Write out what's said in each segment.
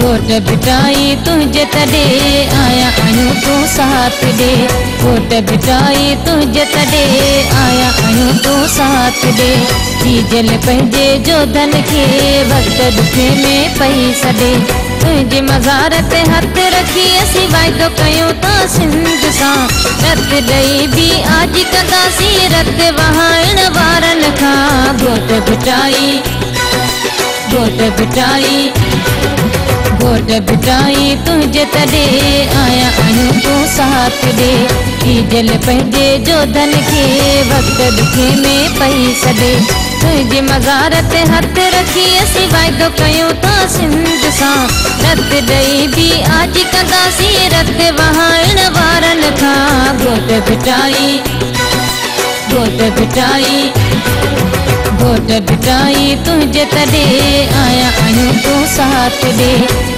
घोट बिटाई तुझे तॾे आया आहियूं तूं साथ ॾे। घोट बिटाई तुझे तॾे आया आहियूं तूं साथ ॾे। डीजल पंहिंजे जोधन खे वक़्त ॾुखे में पई सॾे। तुंहिंजे मज़ार ते हथ रखी असीं वाइदो कयूं था सिंध सां। रत ॾेई बि आज कंदासीं रत वहाइण वारनि खां। घोट बिटाई घोट बिटाई घोट बिटाई तुझे तॾे आया आहियूं तूं साथ ॾे। डीजल पंहिंजे जोधन खे वक़्त ॾुखे में पई सॾे। तुंहिंजे मज़ार ते हथ रखी असीं वाइदो कयूं था सिंध सां। रत ॾेई बि आज कंदासीं रत वहाइण वारनि खां। घोट बिटाई घोट बिटाई घोट बिटाई तुझे तॾे आया आहियूं तूं साथ ॾे।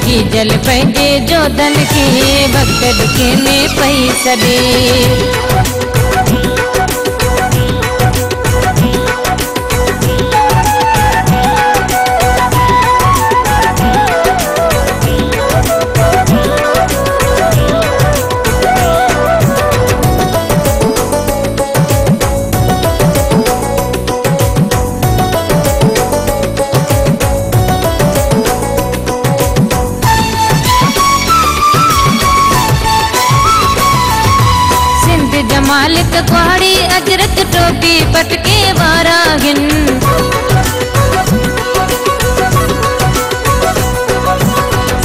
डीजल पंहिंजे जोधन खे वक़्त ॾुखे में पई सॾे। मालिक कुहाड़ी अजरक टोपी पटके वारा गिन।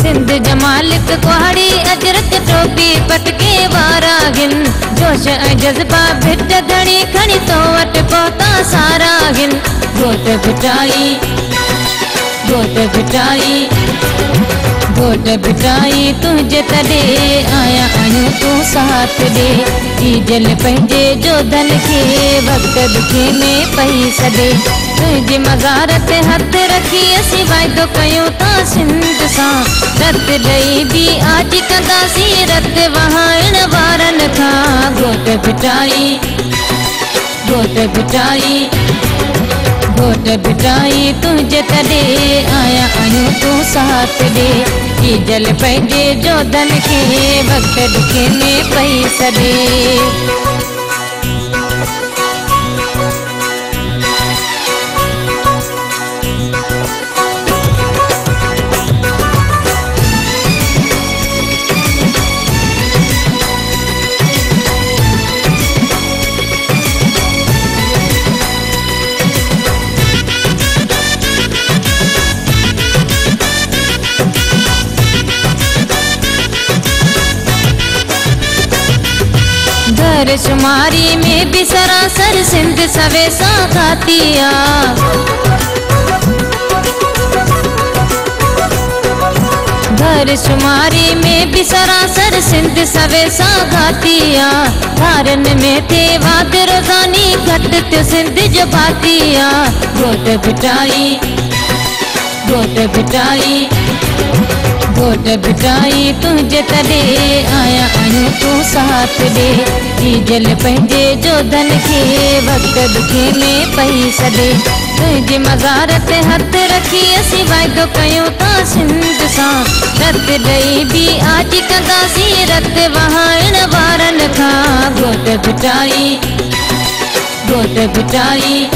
सिंध जा मालिक कुहाड़ी अजरक टोपी पटके वारा गिन। जोश ऐं जज़्बा भिट धणी खणी तो वटि पहुता सारा गिन। घोट बिटाई घोट बिटाई घोट बिटाई तुझे तॾे आया आहियूं तूं साथ ॾे। डीजल पंहिंजे जोधन खे वक़्त ॾुखे में पई सॾे। तुंहिंजे मज़ार ते हथ रखी असीं वाइदो कयूं था सिंध सां। रत ॾेई बि आज कंदासीं रत वहाइण वारनि खां। घोट बिटाई घोट बिटाई घोट बिटाई तुझे तॾे आया आहियूं तूं साथ ॾे। डीजल पंहिंजे जोधन खे वक़्त ॾुखे में पई सॾे। घर शुमारी में भी सरासर सिंध सवेसा खातिया। घर शुमारी में भी सरासर सिंध सवेसा खातिया। धारन में थे वाद रोज़ानी घट त्यो सिंध जो भातिया। घोट बिटाई घोट बिटाई घोट बिटाई तुझे तॾे आया आहियूं तूं साथ ॾे। डीजल पंहिंजे जोधन खे वक़्त ॾुखे में पई सॾे। तुंहिंजे मज़ार ते हथ रखी असीं वाइदो कयूं था सिंध सां। रत ॾेई बि आज कंदासीं रत वहाइण वारनि खां। घोट बिटाई घोट बिटाई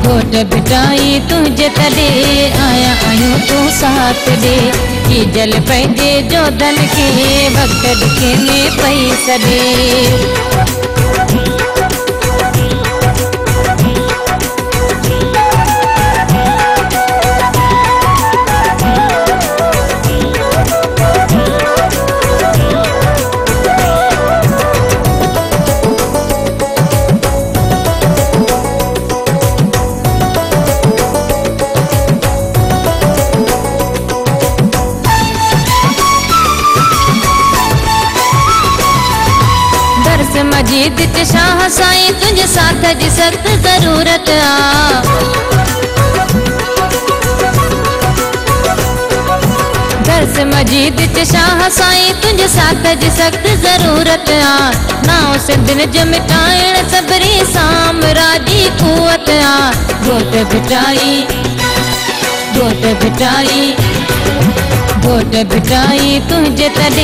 घोट बिटाई तुझे तॾे आया आहियूं तूं साथ ॾे। डीजल पंहिंजे जोधन खे वक़्त ॾुखे में पई सॾे। मजीद च शाह साईं तुझे साथ जी सख्त ज़रूरत आ। दर्स मजीद च शाह साईं तुझे साथ जी सख्त ज़रूरत आ। नाओ सिंधन जो मिटाइण सबरी साम्राजी कुवत आ। घोट बिटाई घोट बिटाई घोट भिटाई तुझे तॾे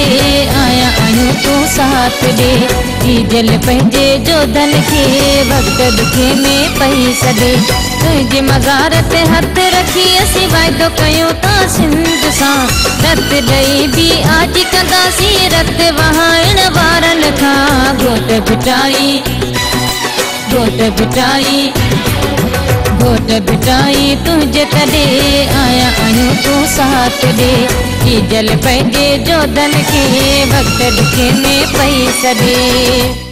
आया आहियूं तूं साथ ॾे कीजल पंहिंजे जोधन खे वक़्त ॾुखे में पई सॾे तुंहिंजे मज़ार ते हथ रखी असीं वाइदो कयूं था सिंध सां रत ॾेई बि आज कंदासीं रत वहाइण वारनि खां घोट भिटाई घोट भिटाई तुझे तॾे आया आहियूं तूं साथ ॾे कीजल पंहिंजे जोधन खे वक़्त ॾुखे में पई सॾे।